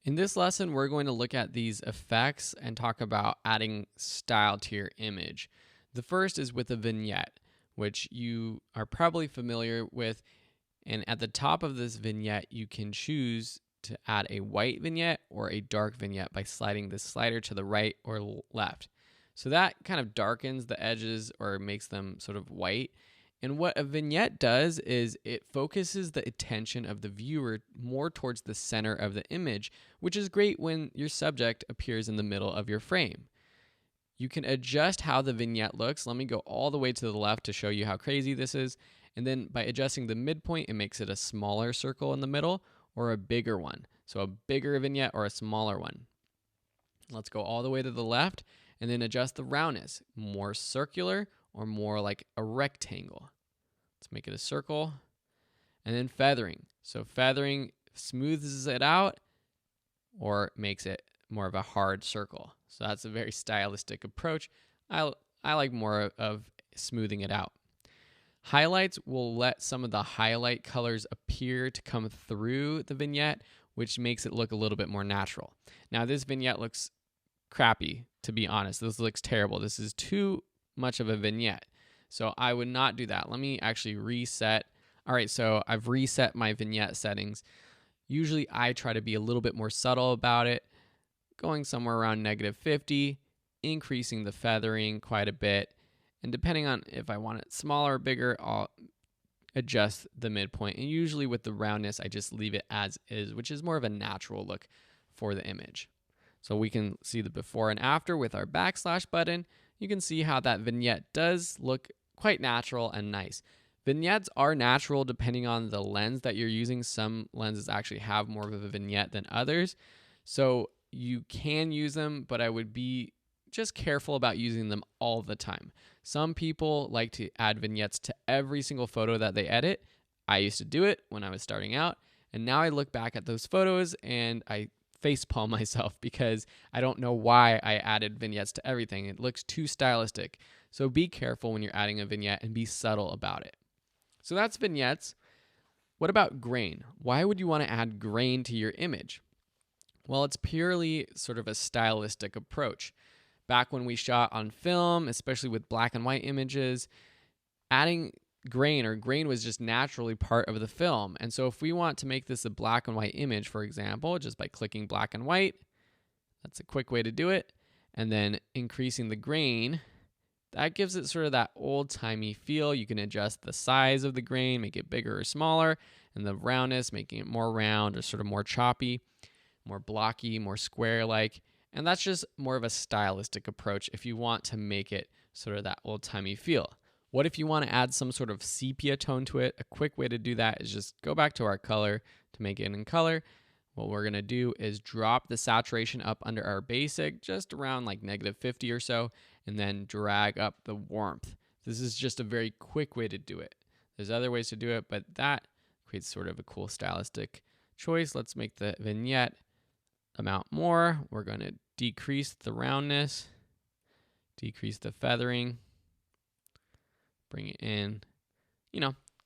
In this lesson, we're going to look at these effects and talk about adding style to your image. The first is with a vignette, which you are probably familiar with. And at the top of this vignette, you can choose to add a white vignette or a dark vignette by sliding the slider to the right or left. So that kind of darkens the edges or makes them sort of white. And what a vignette does is it focuses the attention of the viewer more towards the center of the image, which is great when your subject appears in the middle of your frame. You can adjust how the vignette looks. Let me go all the way to the left to show you how crazy this is. And then by adjusting the midpoint, it makes it a smaller circle in the middle or a bigger one. So a bigger vignette or a smaller one. Let's go all the way to the left and then adjust the roundness, more circular or more like a rectangle. Let's make it a circle. And then feathering. So feathering smooths it out or makes it more of a hard circle. So that's a very stylistic approach. I like more of smoothing it out. Highlights will let some of the highlight colors appear to come through the vignette, which makes it look a little bit more natural. Now this vignette looks crappy, to be honest. This looks terrible. This is too much of a vignette. So I would not do that. Let me actually reset. All right, so I've reset my vignette settings. Usually I try to be a little bit more subtle about it, going somewhere around -50, increasing the feathering quite a bit. And depending on if I want it smaller or bigger, I'll adjust the midpoint. And usually with the roundness, I just leave it as is, which is more of a natural look for the image. So we can see the before and after with our backslash button. You can see how that vignette does look quite natural and nice. Vignettes are natural depending on the lens that you're using. Some lenses actually have more of a vignette than others. So you can use them, but I would be just careful about using them all the time. Some people like to add vignettes to every single photo that they edit. I used to do it when I was starting out, and now I look back at those photos and I facepalm myself because I don't know why I added vignettes to everything. It looks too stylistic. So be careful when you're adding a vignette and be subtle about it. So that's vignettes. What about grain? Why would you want to add grain to your image? Well, it's purely sort of a stylistic approach. Back when we shot on film, especially with black and white images, adding grain was just naturally part of the film. And so if we want to make this a black and white image, for example, just by clicking black and white, that's a quick way to do it. And then increasing the grain, that gives it sort of that old-timey feel. You can adjust the size of the grain, make it bigger or smaller, and the roundness, making it more round or sort of more choppy, more blocky, more square-like. And that's just more of a stylistic approach if you want to make it sort of that old-timey feel. What if you want to add some sort of sepia tone to it? A quick way to do that is just go back to our color to make it in color. What we're going to do is drop the saturation up under our basic, just around like -50 or so, and then drag up the warmth. This is just a very quick way to do it. There's other ways to do it, but that creates sort of a cool stylistic choice. Let's make the vignette amount more. We're going to decrease the roundness, decrease the feathering, bring it in,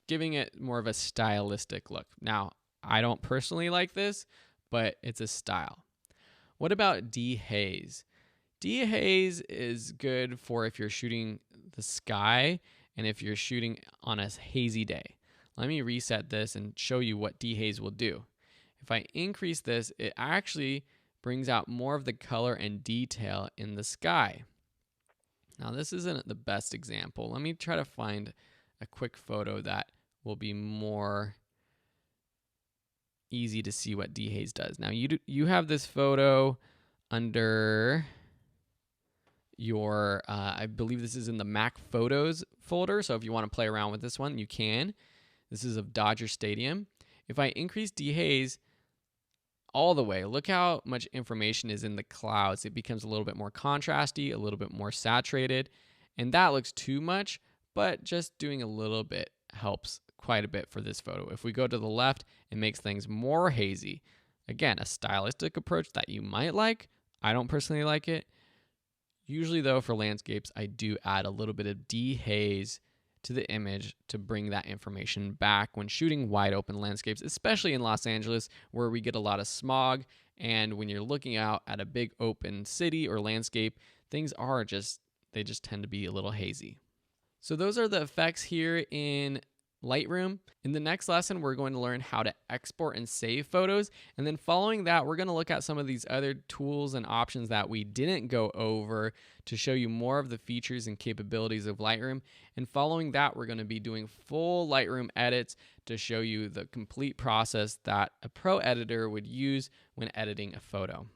giving it more of a stylistic look. Now, I don't personally like this, but it's a style. What about dehaze? Dehaze is good for if you're shooting the sky and if you're shooting on a hazy day. Let me reset this and show you what dehaze will do. If I increase this, it actually brings out more of the color and detail in the sky. Now, this isn't the best example. Let me try to find a quick photo that will be more easy to see what dehaze does. Now, you have this photo under your, I believe this is in the Mac Photos folder. So if you want to play around with this one, you can. This is of Dodger Stadium. If I increase dehaze all the way, look how much information is in the clouds. It becomes a little bit more contrasty, a little bit more saturated, and that looks too much, but just doing a little bit helps quite a bit for this photo. If we go to the left, it makes things more hazy. Again, a stylistic approach that you might like. I don't personally like it. Usually though, for landscapes, I do add a little bit of dehaze to the image to bring that information back when shooting wide open landscapes, especially in Los Angeles, where we get a lot of smog And when you're looking out at a big open city or landscape, they just tend to be a little hazy. So those are the effects here in Lightroom. In the next lesson, we're going to learn how to export and save photos. And then following that, we're going to look at some of these other tools and options that we didn't go over to show you more of the features and capabilities of Lightroom. And following that, we're going to be doing full Lightroom edits to show you the complete process that a pro editor would use when editing a photo.